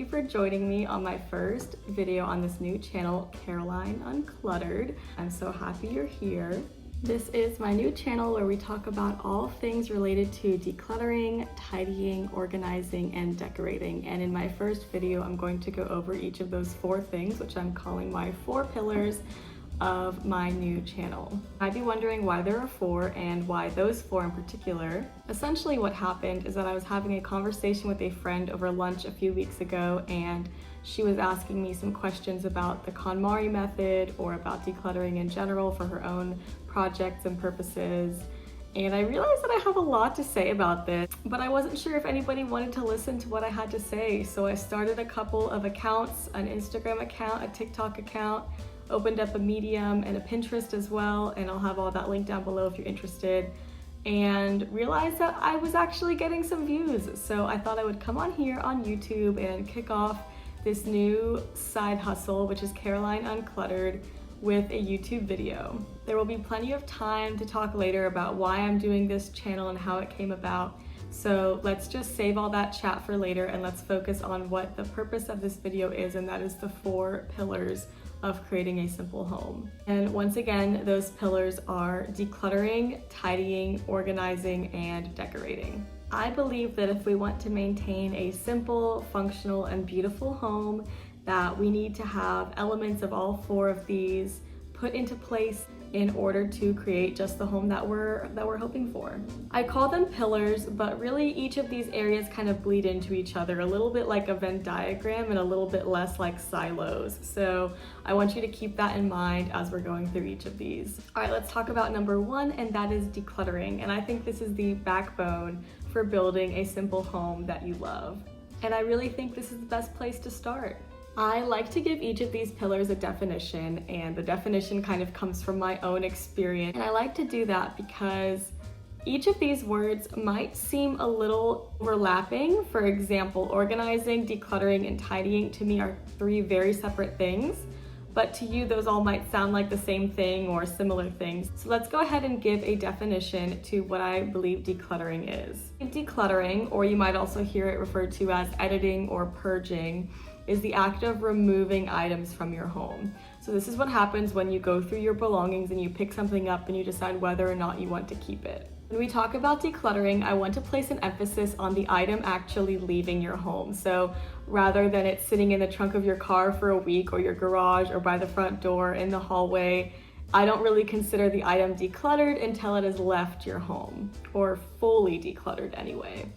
you for joining me on my first video on this new channel, Caroline Uncluttered. I'm so happy you're here. This is my new channel where we talk about all things related to decluttering, tidying, organizing, and decorating. And in my first video, I'm going to go over each of those 4 things, which I'm calling my 4 pillars of my new channel. I'd be wondering why there are 4 and why those 4 in particular. Essentially what happened is that I was having a conversation with a friend over lunch a few weeks ago, and she was asking me some questions about the KonMari method or about decluttering in general for her own projects and purposes. And I realized that I have a lot to say about this, but I wasn't sure if anybody wanted to listen to what I had to say. So I started a couple of accounts, an Instagram account, a TikTok account, opened up a Medium and a Pinterest as well, and I'll have all that linked down below if you're interested, and realized that I was actually getting some views. So I thought I would come on here on YouTube and kick off this new side hustle, which is Caroline Uncluttered, with a YouTube video. There will be plenty of time to talk later about why I'm doing this channel and how it came about. So let's just save all that chat for later and let's focus on what the purpose of this video is, and that is the 4 pillars of creating a simple home. And once again, those pillars are decluttering, tidying, organizing, and decorating. I believe that if we want to maintain a simple, functional, and beautiful home, that we need to have elements of all 4 of these put into place in order to create just the home that we're hoping for. I call them pillars, but really each of these areas kind of bleed into each other, a little bit like a Venn diagram and a little bit less like silos. So I want you to keep that in mind as we're going through each of these. All right, let's talk about number 1, and that is decluttering. And I think this is the backbone for building a simple home that you love. And I really think this is the best place to start. I like to give each of these pillars a definition, and the definition kind of comes from my own experience. And I like to do that because each of these words might seem a little overlapping. For example, organizing, decluttering, and tidying to me are 3 very separate things, but to you those all might sound like the same thing or similar things. So let's go ahead and give a definition to what I believe decluttering is. Decluttering, or you might also hear it referred to as editing or purging, is the act of removing items from your home. So this is what happens when you go through your belongings and you pick something up and you decide whether or not you want to keep it. When we talk about decluttering, I want to place an emphasis on the item actually leaving your home. So rather than it sitting in the trunk of your car for a week, or your garage, or by the front door, in the hallway, I don't really consider the item decluttered until it has left your home, or fully decluttered anyway.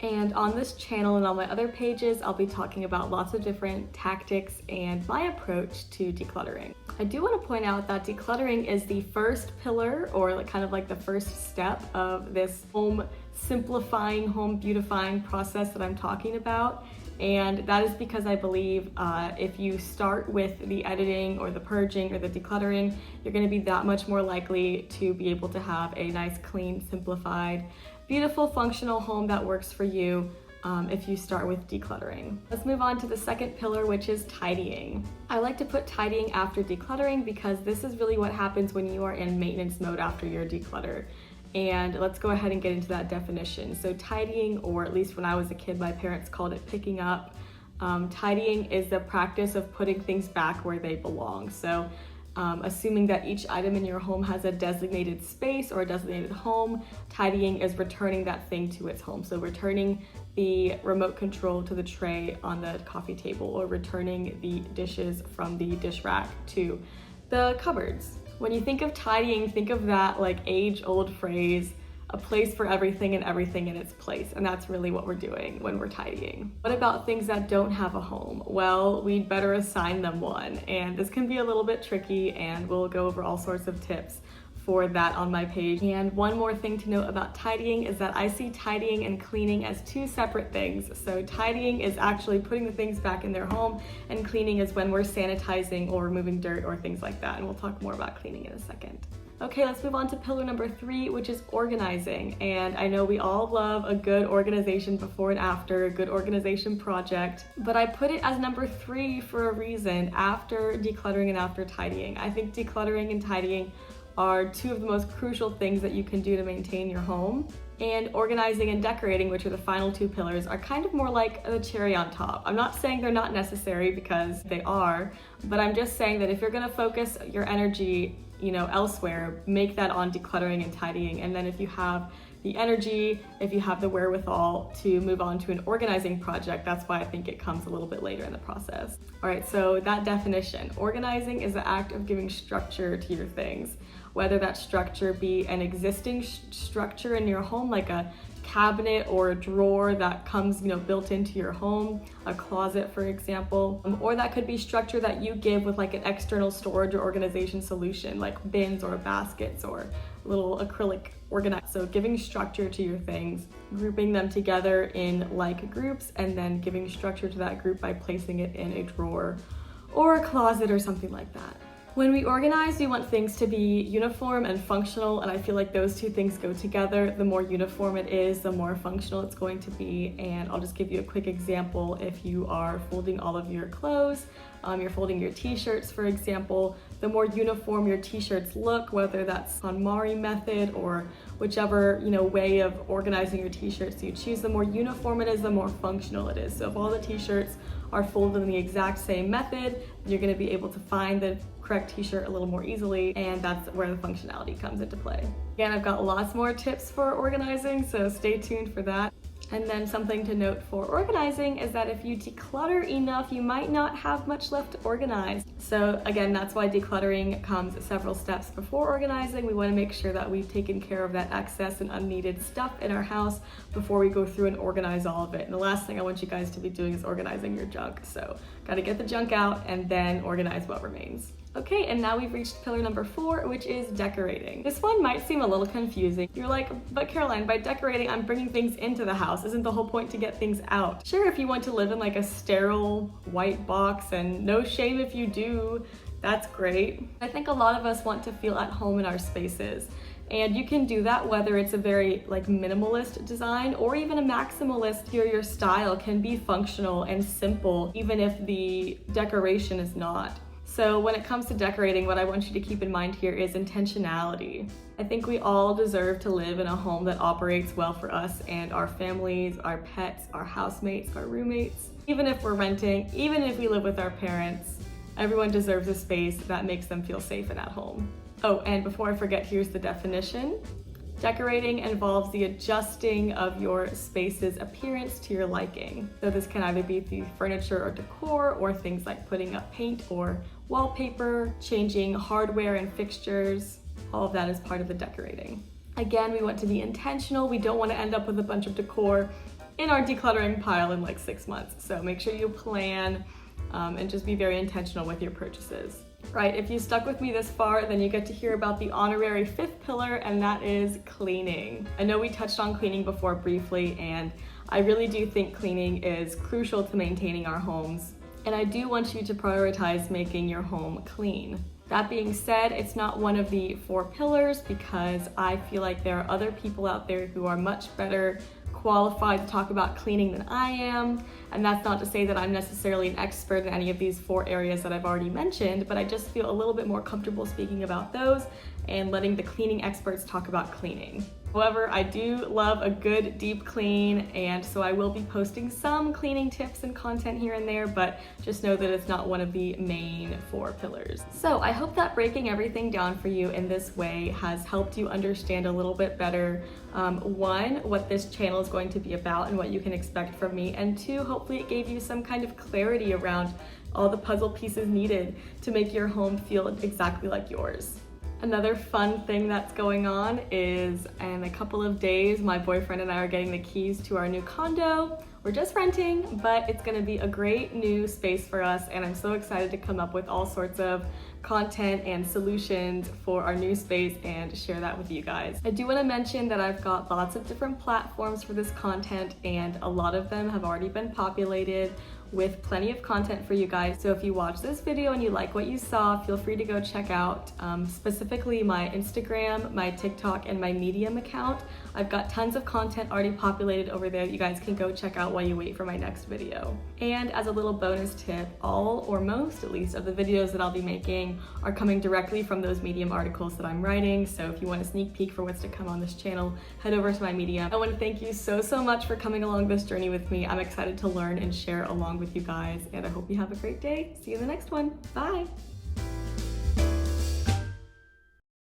And on this channel and on my other pages, I'll be talking about lots of different tactics and my approach to decluttering. I do want to point out that decluttering is the first pillar, or kind of like the first step of this home simplifying, home beautifying process that I'm talking about. And that is because I believe if you start with the editing or the purging or the decluttering, you're going to be that much more likely to be able to have a nice, clean, simplified, beautiful, functional home that works for you if you start with decluttering. Let's move on to the second pillar, which is tidying. I like to put tidying after decluttering because this is really what happens when you are in maintenance mode after your declutter. And let's go ahead and get into that definition. So tidying, or at least when I was a kid, my parents called it picking up. Tidying is the practice of putting things back where they belong. So assuming that each item in your home has a designated space or a designated home, tidying is returning that thing to its home. So returning the remote control to the tray on the coffee table, or returning the dishes from the dish rack to the cupboards. When you think of tidying, think of that like age-old phrase, a place for everything and everything in its place. And that's really what we're doing when we're tidying. What about things that don't have a home? Well, we'd better assign them one. And this can be a little bit tricky, and we'll go over all sorts of tips for that on my page. And one more thing to note about tidying is that I see tidying and cleaning as 2 separate things. So tidying is actually putting the things back in their home, and cleaning is when we're sanitizing or removing dirt or things like that. And we'll talk more about cleaning in a second. Okay, let's move on to pillar number 3, which is organizing. And I know we all love a good organization before and after, a good organization project, but I put it as number 3 for a reason, after decluttering and after tidying. I think decluttering and tidying are 2 of the most crucial things that you can do to maintain your home. And organizing and decorating, which are the final two pillars, are kind of more like the cherry on top. I'm not saying they're not necessary, because they are, but I'm just saying that if you're gonna focus your energy, elsewhere, make that on decluttering and tidying. And then if you have the energy, if you have the wherewithal to move on to an organizing project, that's why I think it comes a little bit later in the process. All right, so that definition. Organizing is the act of giving structure to your things, whether that structure be an existing structure in your home, like a cabinet or a drawer that comes, built into your home, a closet, for example, or that could be structure that you give with like an external storage or organization solution, like bins or baskets or little acrylic organizer. So giving structure to your things, grouping them together in like groups, and then giving structure to that group by placing it in a drawer or a closet or something like that. When we organize, we want things to be uniform and functional, and I feel like those two things go together. The more uniform it is, the more functional it's going to be. And I'll just give you a quick example. If you are folding all of your clothes, you're folding your t-shirts, for example, the more uniform your t-shirts look, whether that's KonMari method or whichever way of organizing your t-shirts you choose, the more uniform it is, the more functional it is. So if all the t-shirts are folded in the exact same method, you're going to be able to find the correct t-shirt a little more easily, and that's where the functionality comes into play. Again, I've got lots more tips for organizing, so stay tuned for that. And then something to note for organizing is that if you declutter enough, you might not have much left to organize. So again, that's why decluttering comes several steps before organizing. We want to make sure that we've taken care of that excess and unneeded stuff in our house before we go through and organize all of it. And the last thing I want you guys to be doing is organizing your junk. So got to get the junk out and then organize what remains. Okay, and now we've reached pillar number 4, which is decorating. This one might seem a little confusing. You're like, but Caroline, by decorating, I'm bringing things into the house. Isn't the whole point to get things out? Sure, if you want to live in like a sterile white box, and no shame if you do, that's great. I think a lot of us want to feel at home in our spaces. And you can do that whether it's a very minimalist design or even a maximalist. Your style can be functional and simple, even if the decoration is not. So when it comes to decorating, what I want you to keep in mind here is intentionality. I think we all deserve to live in a home that operates well for us and our families, our pets, our housemates, our roommates. Even if we're renting, even if we live with our parents, everyone deserves a space that makes them feel safe and at home. Oh, and before I forget, here's the definition. Decorating involves the adjusting of your space's appearance to your liking. So this can either be through furniture or decor, or things like putting up paint or wallpaper, changing hardware and fixtures. All of that is part of the decorating. Again, we want to be intentional. We don't want to end up with a bunch of decor in our decluttering pile in like 6 months. So make sure you plan and just be very intentional with your purchases. Right, if you stuck with me this far, then you get to hear about the honorary 5th pillar, and that is cleaning. I know we touched on cleaning before briefly, and I really do think cleaning is crucial to maintaining our homes. And I do want you to prioritize making your home clean. That being said, it's not one of the 4 pillars because I feel like there are other people out there who are much better qualified to talk about cleaning than I am. And that's not to say that I'm necessarily an expert in any of these 4 areas that I've already mentioned, but I just feel a little bit more comfortable speaking about those and letting the cleaning experts talk about cleaning. However, I do love a good deep clean, and so I will be posting some cleaning tips and content here and there, but just know that it's not one of the main 4 pillars. So I hope that breaking everything down for you in this way has helped you understand a little bit better, 1, what this channel is going to be about and what you can expect from me, and 2, hopefully it gave you some kind of clarity around all the puzzle pieces needed to make your home feel exactly like yours. Another fun thing that's going on is in a couple of days, my boyfriend and I are getting the keys to our new condo. We're just renting, but it's gonna be a great new space for us, and I'm so excited to come up with all sorts of content and solutions for our new space and share that with you guys. I do want to mention that I've got lots of different platforms for this content, and a lot of them have already been populated with plenty of content for you guys. So if you watch this video and you like what you saw, feel free to go check out specifically my Instagram, my TikTok, and my Medium account. I've got tons of content already populated over there that you guys can go check out while you wait for my next video. And as a little bonus tip, all or most at least of the videos that I'll be making are coming directly from those Medium articles that I'm writing. So if you want a sneak peek for what's to come on this channel, head over to my Medium. I want to thank you so much for coming along this journey with me. I'm excited to learn and share along with you guys, and I hope you have a great day. See you in the next one. Bye.